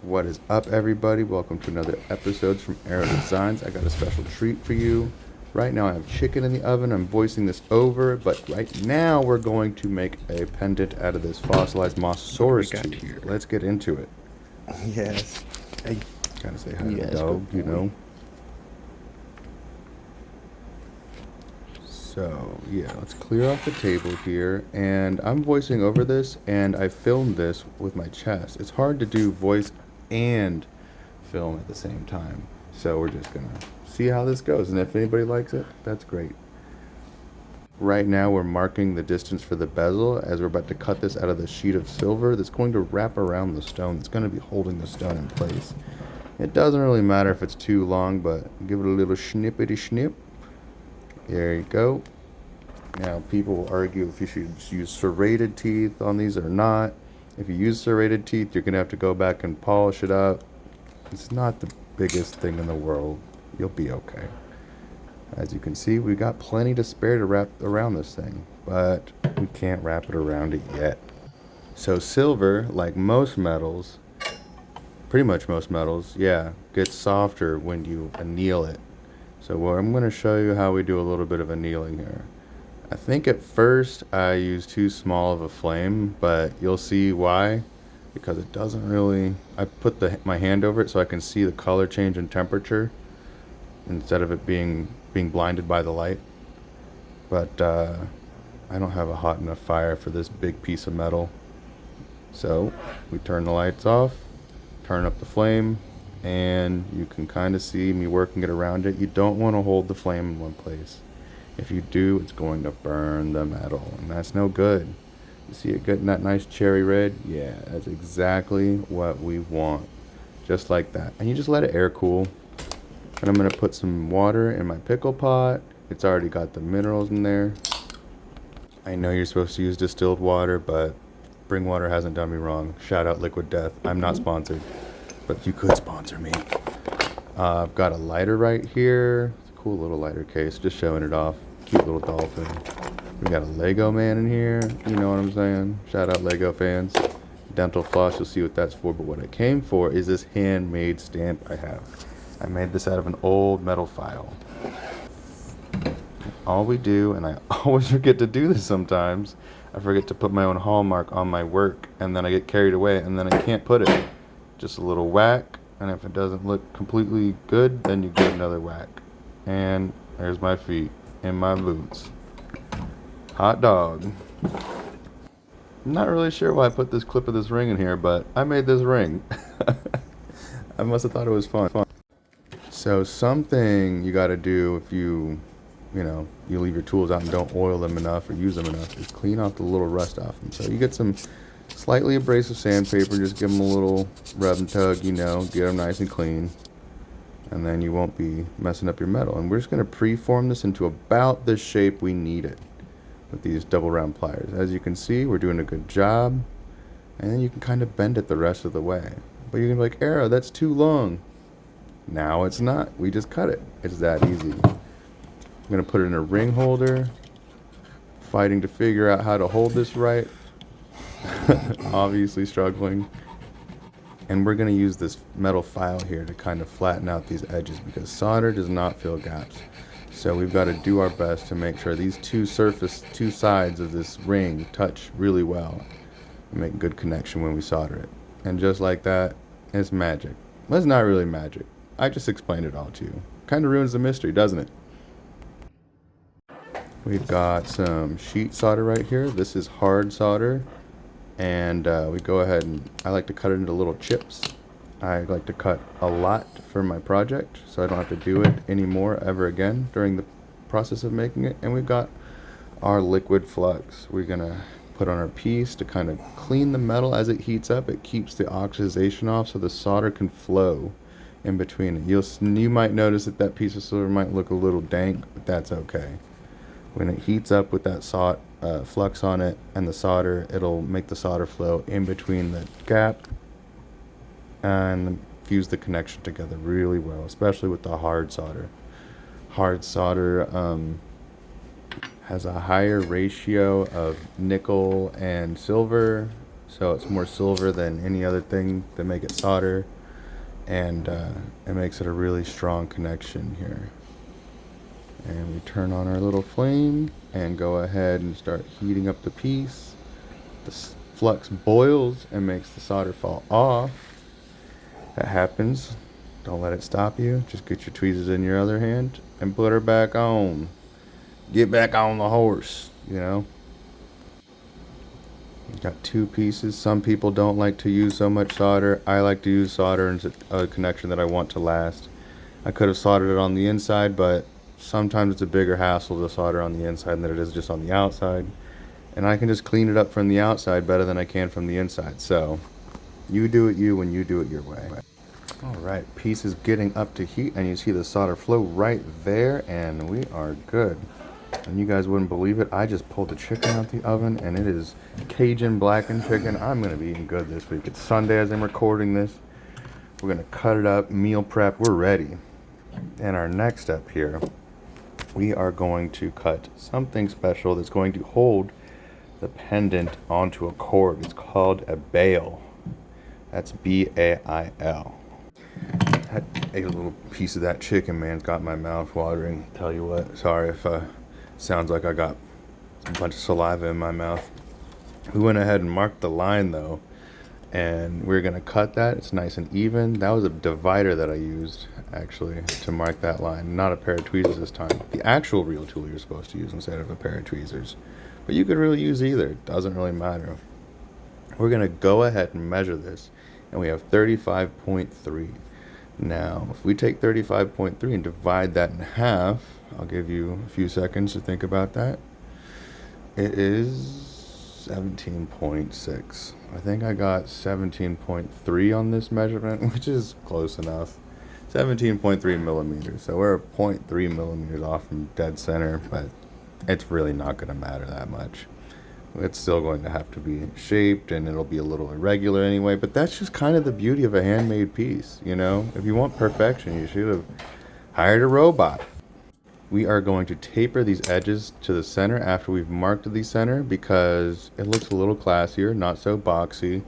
What is up, everybody? Welcome to another episode from Arrow Designs. I got a special treat for you. Right now I have chicken in the oven. I'm voicing this over, but right now we're going to make a pendant out of this fossilized Mossasaurus tooth. Here. Let's get into it. Yes. Hey. Gotta say hi to the dog, you know. So, yeah, let's clear off the table here. And I'm voicing over this, and I filmed this with my chest. It's hard to do voice and film at the same time. So we're just gonna see how this goes. And if anybody likes it, that's great. Right now we're marking the distance for the bezel as we're about to cut this out of the sheet of silver that's going to wrap around the stone. It's going to be holding the stone in place. It doesn't really matter if it's too long, but give it a little snippety snip. There you go. Now, people will argue if you should use serrated teeth on these or not. If you use serrated teeth, you're going to have to go back and polish it up. It's not the biggest thing in the world. You'll be okay. As you can see, we've got plenty to spare to wrap around this thing, but we can't wrap it around it yet. So silver, like most metals, pretty much most metals, yeah, gets softer when you anneal it. So I'm going to show you how we do a little bit of annealing here. I think at first I used too small of a flame, but you'll see why. Because it doesn't really... I put my hand over it so I can see the color change in temperature instead of it being blinded by the light. But I don't have a hot enough fire for this big piece of metal. So we turn the lights off, turn up the flame, and you can kind of see me working it around it. You don't want to hold the flame in one place. If you do, it's going to burn the metal, and that's no good. You see it getting that nice cherry red? Yeah, that's exactly what we want. Just like that. And you just let it air cool. And I'm going to put some water in my pickle pot. It's already got the minerals in there. I know you're supposed to use distilled water, but Spring Water hasn't done me wrong. Shout out Liquid Death. I'm not sponsored, but you could sponsor me. I've got a lighter right here. It's a cool little lighter case, just showing it off. Cute little dolphin. We got a Lego man in here, you know what I'm saying? Shout out Lego fans. Dental floss, you'll see what that's for, but what I came for is this handmade stamp I have. I made this out of an old metal file. All we do, and I always forget to do this sometimes, I forget to put my own hallmark on my work, and then I get carried away, and then I can't put it. Just a little whack, and if it doesn't look completely good, then you get another whack. And there's my feet in my boots. Hot dog. I'm not really sure why I put this clip of this ring in here, but I made this ring. I must have thought it was fun. So something you got to do if you leave your tools out and don't oil them enough or use them enough is clean off the little rust off them. So you get some slightly abrasive sandpaper, just give them a little rub and tug, get them nice and clean. And then you won't be messing up your metal. And we're just going to preform this into about the shape we need it with these double round pliers. As you can see, we're doing a good job. And then you can kind of bend it the rest of the way. But you're going to be like, Arrow, that's too long. Now it's not. We just cut it. It's that easy. I'm going to put it in a ring holder. Fighting to figure out how to hold this right. Obviously struggling. And we're going to use this metal file here to kind of flatten out these edges because solder does not fill gaps. So we've got to do our best to make sure these two sides of this ring touch really well and make good connection when we solder it. And just like that, it's magic. Well, it's not really magic. I just explained it all to you. Kind of ruins the mystery, doesn't it? We've got some sheet solder right here. This is hard solder. And we go ahead and I like to cut it into little chips. I like to cut a lot for my project so I don't have to do it anymore ever again during the process of making it. And we've got our liquid flux we're gonna put on our piece to kind of clean the metal as it heats up. It keeps the oxidation off so the solder can flow in between it. You might notice that piece of silver might look a little dank, but that's okay. When it heats up with that flux on it and the solder, it'll make the solder flow in between the gap and fuse the connection together really well, especially with the hard solder. Hard solder has a higher ratio of nickel and silver So it's more silver than any other thing that make it solder, and it makes it a really strong connection here. And we turn on our little flame and go ahead and start heating up the piece. The flux boils and makes the solder fall off. That happens. Don't let it stop you. Just get your tweezers in your other hand and put her back on. Get back on the horse, you know? Got two pieces. Some people don't like to use so much solder. I like to use solder and a connection that I want to last. I could have soldered it on the inside, but sometimes it's a bigger hassle to solder on the inside than it is just on the outside. And I can just clean it up from the outside better than I can from the inside. So you do it you when you do it your way. Alright, piece is getting up to heat and you see the solder flow right there, and we are good. And you guys wouldn't believe it, I just pulled the chicken out the oven and it is Cajun blackened chicken. I'm going to be eating good this week. It's Sunday as I'm recording this. We're going to cut it up, meal prep, we're ready. And our next step here, we are going to cut something special that's going to hold the pendant onto a cord. It's called a bail. That's B-A-I-L. Had a little piece of that chicken, man. It's got my mouth watering. Tell you what, sorry if sounds like I got a bunch of saliva in my mouth. We went ahead and marked the line though, and we're gonna cut that. It's nice and even. That was a divider that I used actually to mark that line, not a pair of tweezers this time. The actual real tool you're supposed to use instead of a pair of tweezers, but you could really use either. It doesn't really matter. We're gonna go ahead and measure this, and we have 35.3. Now, if we take 35.3 and divide that in half, I'll give you a few seconds to think about that. It is 17.6. I think I got 17.3 on this measurement, which is close enough. 17.3 millimeters. So we're 0.3 millimeters off from dead center, but it's really not going to matter that much. It's still going to have to be shaped and it'll be a little irregular anyway, but that's just kind of the beauty of a handmade piece, you know? If you want perfection, you should have hired a robot. We are going to taper these edges to the center after we've marked the center because it looks a little classier, not so boxy.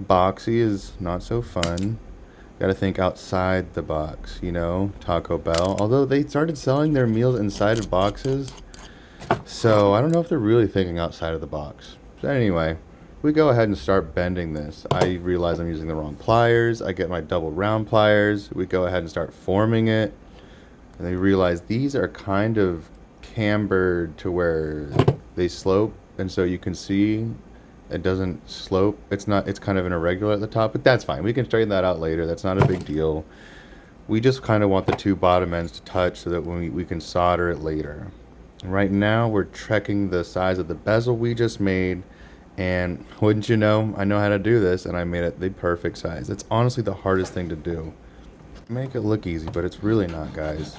Boxy is not so fun. Gotta think outside the box, you know? Taco Bell. Although they started selling their meals inside of boxes, so I don't know if they're really thinking outside of the box. So anyway, we go ahead and start bending this. I realize I'm using the wrong pliers. I get my double round pliers. We go ahead and start forming it. And I realize these are kind of cambered to where they slope. And so you can see it doesn't slope. It's kind of an irregular at the top, but that's fine. We can straighten that out later. That's not a big deal. We just kind of want the two bottom ends to touch so that when we can solder it later. Right now we're checking the size of the bezel we just made, and wouldn't you know, I know how to do this, and I made it the perfect size. It's honestly the hardest thing to do. Make it look easy, but it's really not, guys.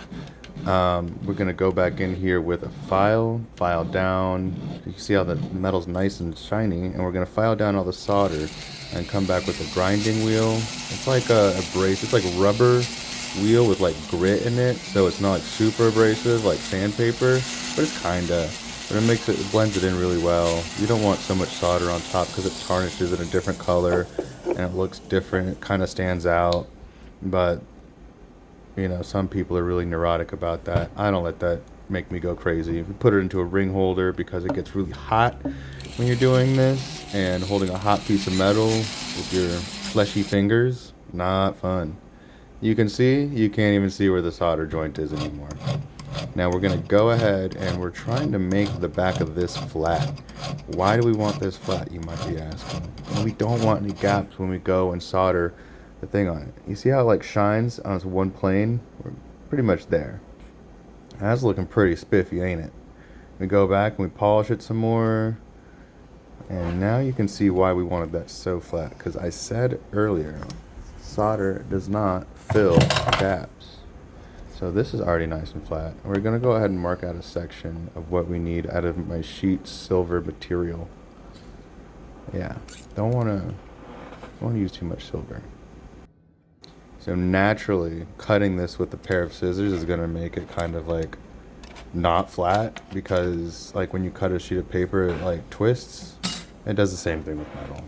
We're gonna go back in here with a file down. You see how the metal's nice and shiny, and we're gonna file down all the solder and come back with a grinding wheel. It's like a brace, it's like rubber wheel with like grit in it, so it's not like super abrasive like sandpaper, but it's kinda. But it blends it in really well. You don't want so much solder on top because it tarnishes it a different color and it looks different. It kind of stands out, but you know, some people are really neurotic about that. I don't let that make me go crazy. If you put it into a ring holder because it gets really hot when you're doing this, and holding a hot piece of metal with your fleshy fingers, not fun. You can see, you can't even see where the solder joint is anymore. Now we're going to go ahead and we're trying to make the back of this flat. Why do we want this flat, you might be asking? And we don't want any gaps when we go and solder the thing on it. You see how it like shines on this one plane? We're pretty much there. That's looking pretty spiffy, ain't it? We go back and we polish it some more. And now you can see why we wanted that so flat. Because I said earlier, solder does not fill gaps. So this is already nice and flat. We're going to go ahead and mark out a section of what we need out of my sheet silver material. Yeah, don't want to use too much silver. So naturally, cutting this with a pair of scissors is going to make it kind of like not flat, because like when you cut a sheet of paper, it like twists. It does the same thing with metal.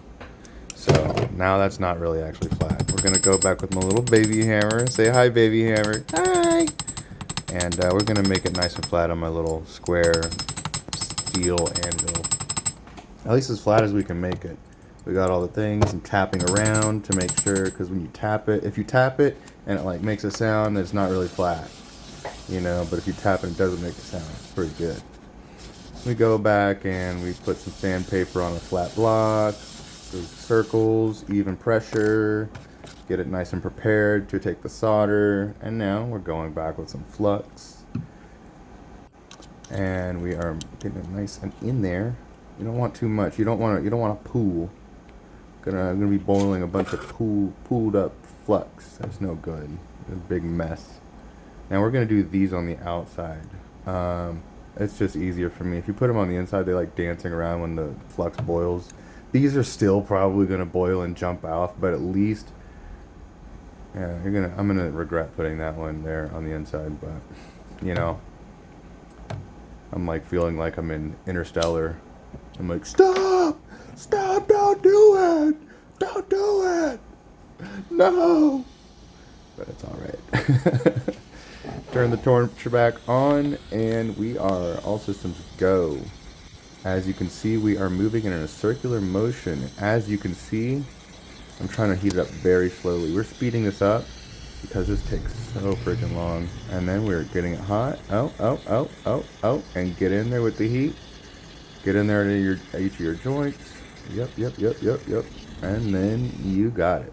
So now that's not really actually flat. We're gonna go back with my little baby hammer. Say hi, baby hammer. Hi! And we're gonna make it nice and flat on my little square steel anvil. At least as flat as we can make it. We got all the things and tapping around to make sure, because when you tap it, if you tap it and it like makes a sound, it's not really flat, you know, but if you tap it, it doesn't make a sound. It's pretty good. We go back and we put some sandpaper on a flat block, do circles, even pressure, get it nice and prepared to take the solder, and now we're going back with some flux. And we are getting it nice and in there. You don't want too much. You don't want a pool. I'm gonna be boiling a bunch of pooled up flux. That's no good. It's a big mess. Now we're gonna do these on the outside. It's just easier for me. If you put them on the inside, they like dancing around when the flux boils. These are still probably gonna boil and jump off, but at least, yeah, I'm gonna regret putting that one there on the inside, but you know, I'm like feeling like I'm in Interstellar. I'm like, stop, don't do it, don't do it, no. But it's all right. Turn the torch back on, and we are all systems go. As you can see, we are moving in a circular motion. As you can see, I'm trying to heat it up very slowly. We're speeding this up because this takes so freaking long. And then we're getting it hot. Oh, and get in there with the heat. Get in there to each of your joints. Yep. And then you got it.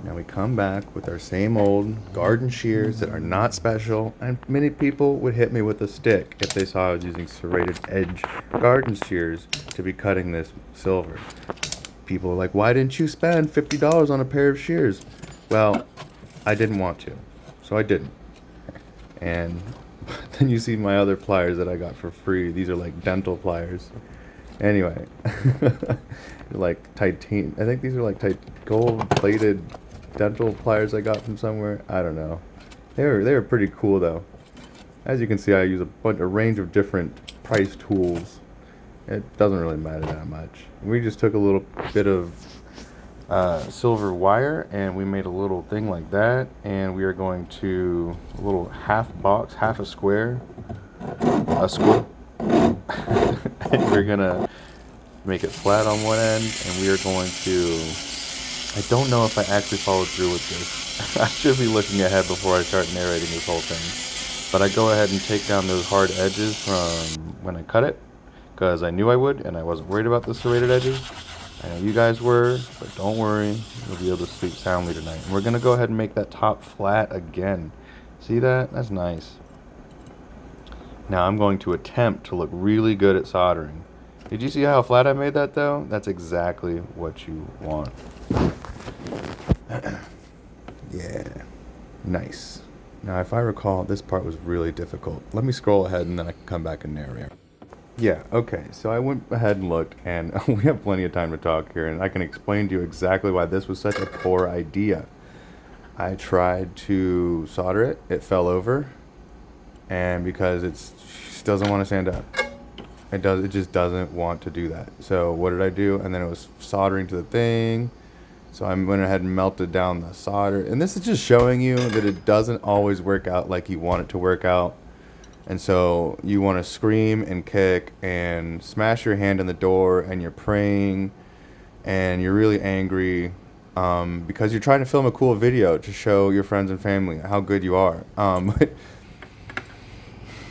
Now we come back with our same old garden shears that are not special, and many people would hit me with a stick if they saw I was using serrated edge garden shears to be cutting this silver. People are like, why didn't you spend $50 on a pair of shears? Well, I didn't want to, so I didn't. And then you see my other pliers that I got for free. These are like dental pliers. Anyway, like titanium. I think these are like gold-plated dental pliers I got from somewhere. I don't know. They were pretty cool though. As you can see, I use a range of different price tools. It doesn't really matter that much. We just took a little bit of silver wire and we made a little thing like that, and we are going to a little half a square, and we're gonna make it flat on one end, and we are going to, I don't know if I actually followed through with this. I should be looking ahead before I start narrating this whole thing. But I go ahead and take down those hard edges from when I cut it, because I knew I would, and I wasn't worried about the serrated edges. I know you guys were, but don't worry, you'll be able to sleep soundly tonight. And we're gonna go ahead and make that top flat again. See that? That's nice. Now I'm going to attempt to look really good at soldering. Did you see how flat I made that though? That's exactly what you want. Yeah, nice. Now if I recall, this part was really difficult. Let me scroll ahead and then I can come back and narrate. Yeah, okay, so I went ahead and looked, and we have plenty of time to talk here, and I can explain to you exactly why this was such a poor idea. I tried to solder it, it fell over, and because it doesn't want to stand up. It just doesn't want to do that. So what did I do? And then it was soldering to the thing. So I went ahead and melted down the solder. And this is just showing you that it doesn't always work out like you want it to work out. And so you want to scream and kick and smash your hand in the door, and you're praying and you're really angry because you're trying to film a cool video to show your friends and family how good you are.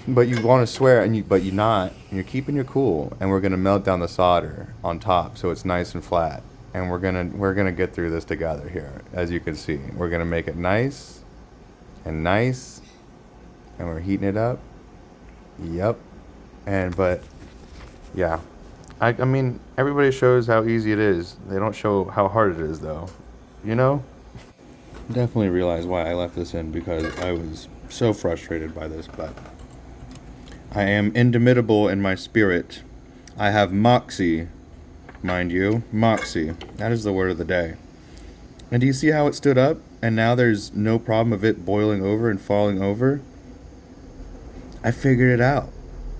But you want to swear, but you're not. And you're keeping your cool, and we're gonna melt down the solder on top so it's nice and flat. And we're gonna get through this together here. As you can see, we're gonna make it nice, and we're heating it up. Yep. But yeah, I mean, everybody shows how easy it is. They don't show how hard it is, though. You know. Definitely realize why I left this in, because I was so frustrated by this, but I am indomitable in my spirit. I have moxie, mind you. Moxie. That is the word of the day. And do you see how it stood up? And now there's no problem of it boiling over and falling over? I figured it out.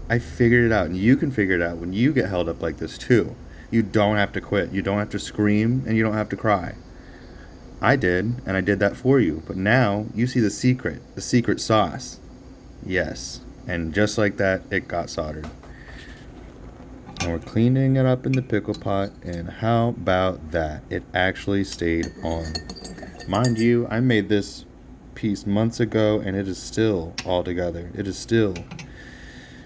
And you can figure it out when you get held up like this too. You don't have to quit. You don't have to scream, and you don't have to cry. I did, and I did that for you. But now you see the secret sauce. Yes. And just like that, it got soldered. And we're cleaning it up in the pickle pot, and how about that? It actually stayed on. Mind you, I made this piece months ago, and it is still all together. It is still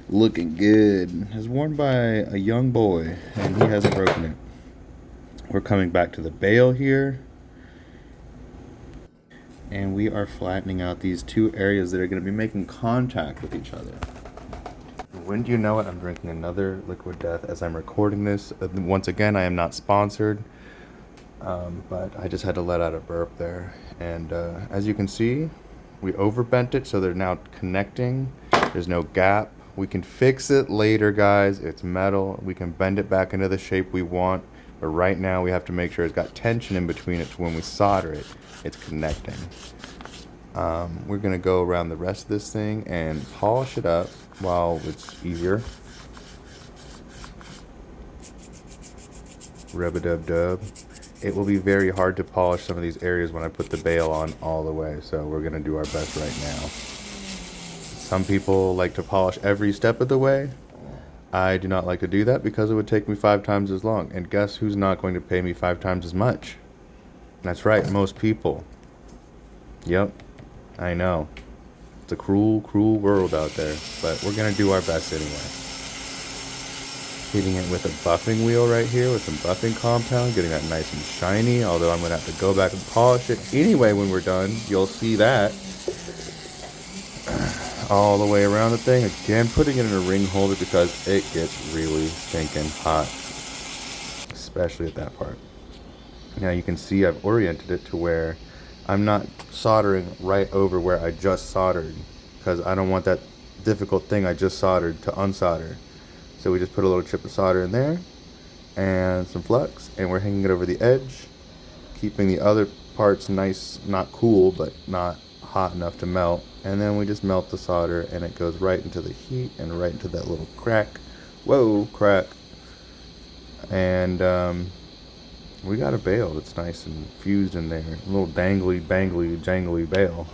looking good. It's worn by a young boy, and he hasn't broken it. We're coming back to the bale here, and we are flattening out these two areas that are going to be making contact with each other. When do you know it, I'm drinking another Liquid Death as I'm recording this. Once again, I am not sponsored, but I just had to let out a burp there. And as you can see, we overbent it, so they're now connecting. There's no gap. We can fix it later, guys. It's metal. We can bend it back into the shape we want. But right now, we have to make sure it's got tension in between it, so when we solder it, it's connecting. We're going to go around the rest of this thing and polish it up while it's easier. Rub-a-dub-dub. It will be very hard to polish some of these areas when I put the bale on all the way, so we're going to do our best right now. Some people like to polish every step of the way. I do not like to do that because it would take me 5 times as long. And guess who's not going to pay me 5 times as much? That's right, most people. Yep, I know. It's a cruel, cruel world out there, but we're going to do our best anyway. Hitting it with a buffing wheel right here with some buffing compound, getting that nice and shiny, although I'm going to have to go back and polish it anyway when we're done. You'll see that. All the way around the thing. Again, putting it in a ring holder because it gets really stinking hot, especially at that part. Now you can see I've oriented it to where I'm not soldering right over where I just soldered, because I don't want that difficult thing I just soldered to unsolder. So we just put a little chip of solder in there and some flux, and we're hanging it over the edge, keeping the other parts nice, not cool, but not hot enough to melt. And then we just melt the solder, and it goes right into the heat and right into that little crack. Whoa, crack. And we got a bale that's nice and fused in there. A little dangly, bangly, jangly bale.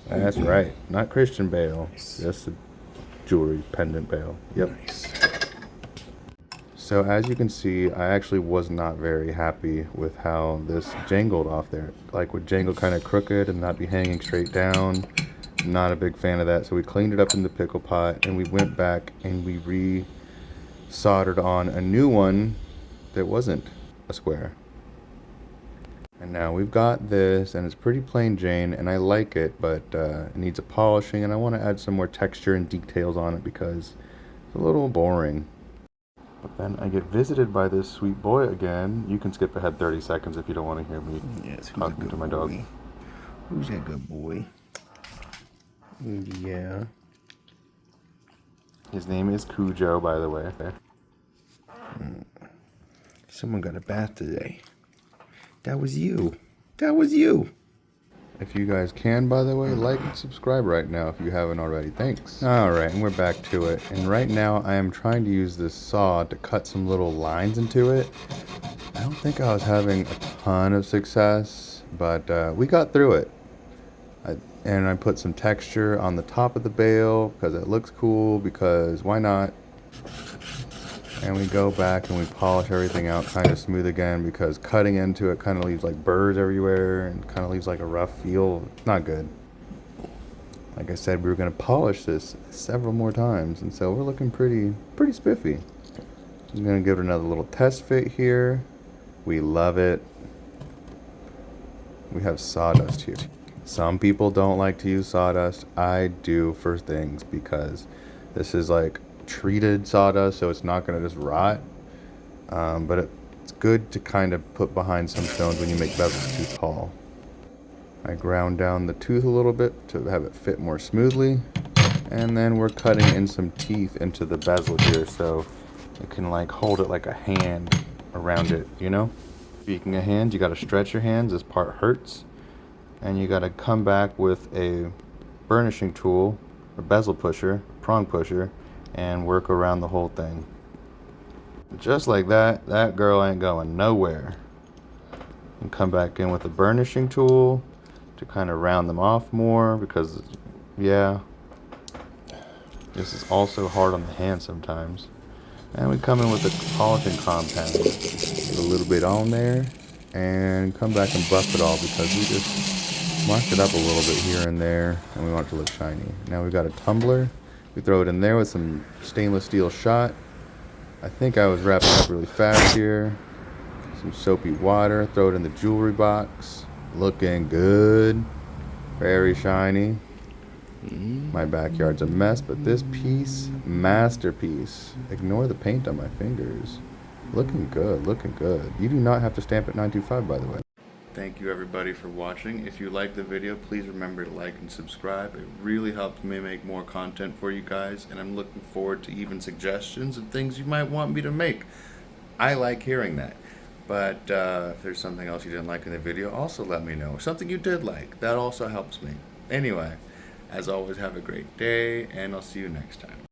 That's right. Not Christian bale. Just a jewelry pendant bale. Yep. Nice. So as you can see, I actually was not very happy with how this jangled off there. Like, would jangle kind of crooked and not be hanging straight down. Not a big fan of that. So we cleaned it up in the pickle pot, and we went back and we re-soldered on a new one that wasn't a square. And now we've got this, and it's pretty plain Jane, and I like it, but it needs a polishing, and I want to add some more texture and details on it because it's a little boring. But then I get visited by this sweet boy again. You can skip ahead 30 seconds if you don't want to hear me talking to my dog. Who's that good boy? Yeah. His name is Cujo, by the way. Someone got a bath today. That was you. That was you. If you guys can, by the way, like and subscribe right now if you haven't already. Thanks. Alright, and we're back to it. And right now I am trying to use this saw to cut some little lines into it. I don't think I was having a ton of success, but we got through it. And I put some texture on the top of the bale because it looks cool, because why not? And we go back and we polish everything out kind of smooth again, because cutting into it kind of leaves like burrs everywhere and kind of leaves like a rough feel. It's not good. Like I said, we were going to polish this several more times, and so we're looking pretty spiffy. I'm going to give it another little test fit here. We love it. We have sawdust here. Some people don't like to use sawdust. I do for things, because this is like treated sawdust, so it's not going to just rot. But it's good to kind of put behind some stones when you make bezels too tall. I ground down the tooth a little bit to have it fit more smoothly. And then we're cutting in some teeth into the bezel here, so it can like hold it like a hand around it, you know? Speaking of hands, you got to stretch your hands. This part hurts. And you got to come back with a burnishing tool, a bezel pusher, prong pusher, and work around the whole thing. Just like that, that girl ain't going nowhere. And come back in with a burnishing tool to kind of round them off more because, yeah, this is also hard on the hand sometimes. And we come in with a polishing compound, get a little bit on there, and come back and buff it all because we just marked it up a little bit here and there, and we want it to look shiny. Now we've got a tumbler. We throw it in there with some stainless steel shot. I think I was wrapping up really fast here. Some soapy water. Throw it in the jewelry box. Looking good. Very shiny. My backyard's a mess, but this piece, masterpiece. Ignore the paint on my fingers. Looking good, looking good. You do not have to stamp it 925, by the way. Thank you everybody for watching. If you liked the video, please remember to like and subscribe. It really helps me make more content for you guys, and I'm looking forward to even suggestions of things you might want me to make. I like hearing that. But if there's something else you didn't like in the video, also let me know. Something you did like. That also helps me. Anyway, as always, have a great day, and I'll see you next time.